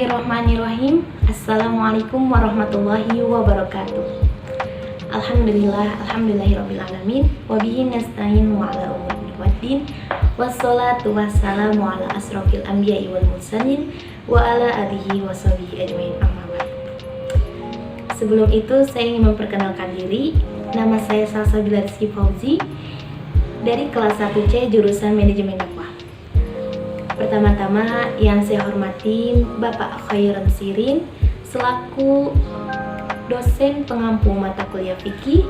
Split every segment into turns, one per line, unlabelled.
Bismillahirrahmanirrahim. Assalamualaikum warahmatullahi wabarakatuh. Alhamdulillahirrabbilalamin. Wabihi nasta'in wa ala umuri waddin. Wassalatu wassalamu ala asrofil anbiya'i wal mursalin wa ala alihi wa sahbihi ajmain, amma ba'd. Sebelum itu saya ingin memperkenalkan diri. Nama saya Salsabila Rizky Fauzi dari kelas 1C jurusan Manajemen Dakwah. Pertama-tama yang saya hormati Bapak Khairon Sirin selaku dosen pengampu mata kuliah fikih,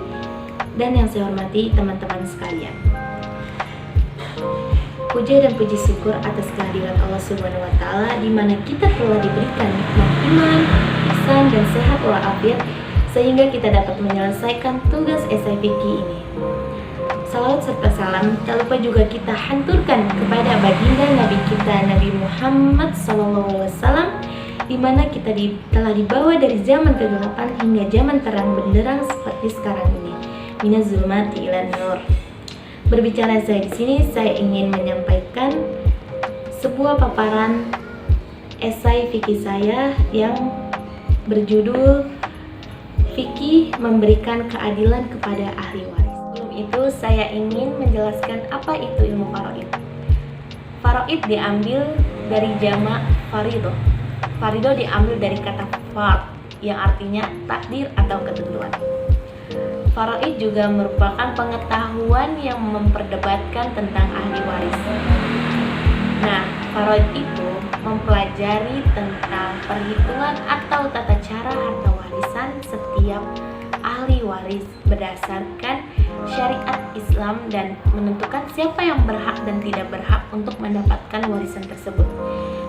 dan yang saya hormati teman-teman sekalian. Puja dan puji syukur atas kehadiran Allah Subhanahu wa taala di mana kita telah diberikan nikmat iman, ihsan dan sehat walafiat sehingga kita dapat menyelesaikan tugas esai fikih ini. Salawat serta salam tak lupa juga kita hanturkan kepada baginda Nabi kita Nabi Muhammad SAW, di mana kita telah dibawa dari zaman kegelapan hingga zaman terang benderang seperti sekarang ini. Minaz zulumati ilan nur. Berbicara saya di sini, saya ingin menyampaikan sebuah paparan esai fikih saya yang berjudul Fikih Memberikan Keadilan Kepada Ahli Waris. Itu saya ingin menjelaskan apa itu ilmu faraid. Faraid diambil dari jamak farido. Farido diambil dari kata fard yang artinya takdir atau ketentuan. Faraid juga merupakan pengetahuan yang memperdebatkan tentang ahli waris. Nah, faraid itu mempelajari tentang perhitungan atau tata cara harta warisan setiap ahli waris berdasarkan syariat Islam dan menentukan siapa yang berhak dan tidak berhak untuk mendapatkan warisan tersebut,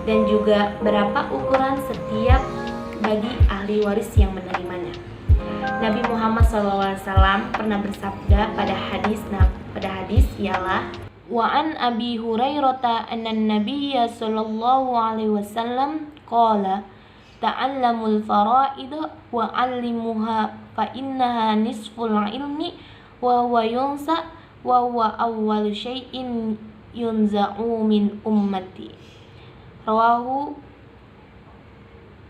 dan juga berapa ukuran setiap bagi ahli waris yang menerimanya. Nabi Muhammad SAW pernah bersabda pada hadis ialah wa an Abi Hurairah anna Nabiyya sallallahu alaihi wasallam qala ta'allamul fara'id wa 'allimuha fa innaha nisful ilmi wa huwa yunsa wa huwa awwalu syai'in yunza'u min ummati. Rawahu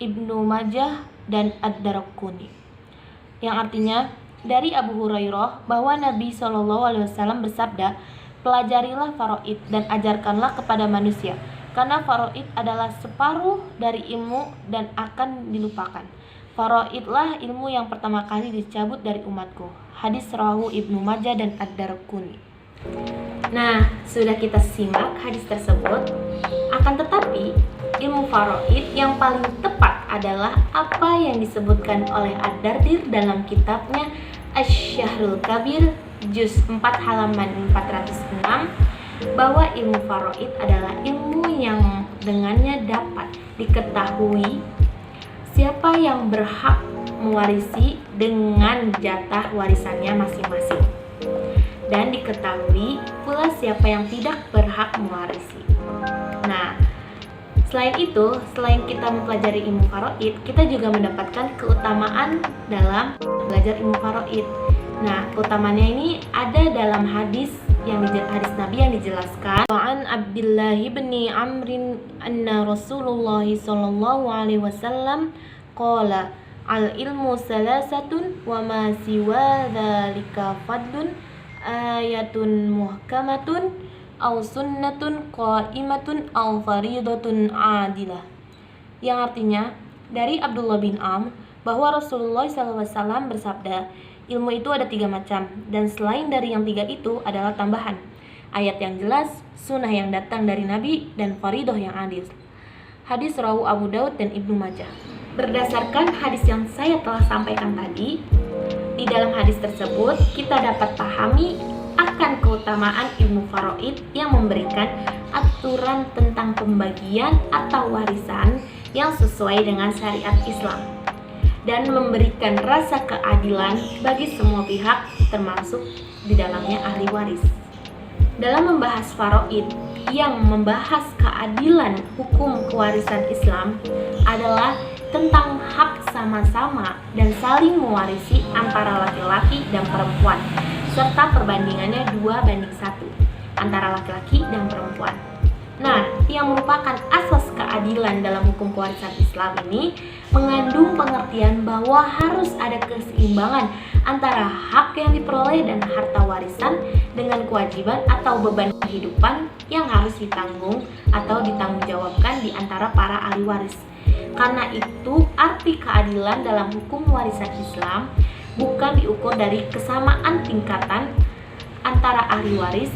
Ibnu Majah dan Ad-Darqutni. Yang artinya dari Abu Hurairah bahwa Nabi SAW bersabda, pelajarilah faraid dan ajarkanlah kepada manusia, karena faraid adalah separuh dari ilmu dan akan dilupakan. Faraidlah ilmu yang pertama kali dicabut dari umatku. Hadis rawahu Ibnu Majah dan Ad-Darqutni. Nah, sudah kita simak hadis tersebut. Akan tetapi, ilmu faraid yang paling tepat adalah apa yang disebutkan oleh Ad-Dardir dalam kitabnya Asy-Syahrul Kabir juz 4 halaman 406, bahwa ilmu faraid adalah ilmu yang dengannya dapat diketahui siapa yang berhak mewarisi dengan jatah warisannya masing-masing, dan diketahui pula siapa yang tidak berhak mewarisi. Nah, selain itu, selain kita mempelajari ilmu faraid, kita juga mendapatkan keutamaan dalam belajar ilmu faraid. Nah, keutamaannya ini ada dalam hadis Nabi yang dijelaskan. An Abdullah bin Amrin anna Rasulullah sallallahu alaihi wasallam qala al ilmu salasatun wa ma siwa dzalika fadlun ayatun muhkamatun aw sunnatun qaimatun aw faridatun adilah. Yang artinya dari Abdullah bin Amr bahwa Rasulullah SAW bersabda, ilmu itu ada 3 macam, dan selain dari yang 3 itu adalah tambahan, ayat yang jelas, sunnah yang datang dari Nabi, dan faridoh yang adil. Hadis rawahu Abu Daud dan Ibnu Majah. Berdasarkan hadis yang saya telah sampaikan tadi, di dalam hadis tersebut kita dapat pahami akan keutamaan ilmu faraid yang memberikan aturan tentang pembagian atau warisan yang sesuai dengan syariat Islam, dan memberikan rasa keadilan bagi semua pihak, termasuk di dalamnya ahli waris. Dalam membahas faraid yang membahas keadilan hukum kewarisan Islam adalah tentang hak sama-sama dan saling mewarisi antara laki-laki dan perempuan, serta perbandingannya 2:1 antara laki-laki dan perempuan. Nah, yang merupakan asas keadilan dalam hukum kewarisan Islam ini mengandung pengertian bahwa harus ada keseimbangan antara hak yang diperoleh dan harta warisan dengan kewajiban atau beban kehidupan yang harus ditanggung atau ditanggungjawabkan di antara para ahli waris. Karena itu, arti keadilan dalam hukum warisan Islam bukan diukur dari kesamaan tingkatan antara ahli waris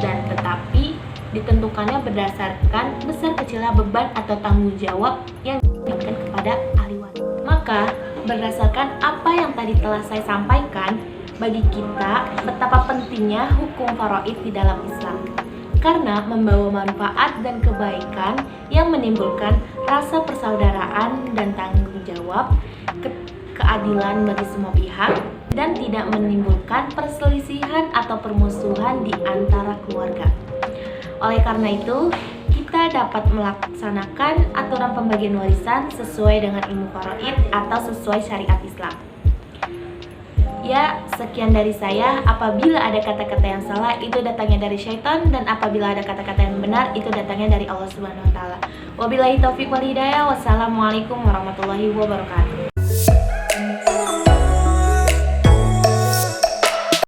dan tetapi ditentukannya berdasarkan besar kecilnya beban atau tanggung jawab yang diberikan kepada ahli waris. Maka, berdasarkan apa yang tadi telah saya sampaikan, bagi kita betapa pentingnya hukum faraid di dalam Islam. Karena membawa manfaat dan kebaikan yang menimbulkan rasa persaudaraan dan tanggung jawab, keadilan bagi semua pihak, dan tidak menimbulkan perselisihan atau permusuhan di antara keluarga. Oleh karena itu, kita dapat melaksanakan aturan pembagian warisan sesuai dengan ilmu faraid atau sesuai syariat Islam. Ya, sekian dari saya. Apabila ada kata-kata yang salah, itu datangnya dari syaitan, dan apabila ada kata-kata yang benar, itu datangnya dari Allah Subhanahu wa taala. Wabillahi taufiq wal hidayah. Wassalamualaikum warahmatullahi wabarakatuh.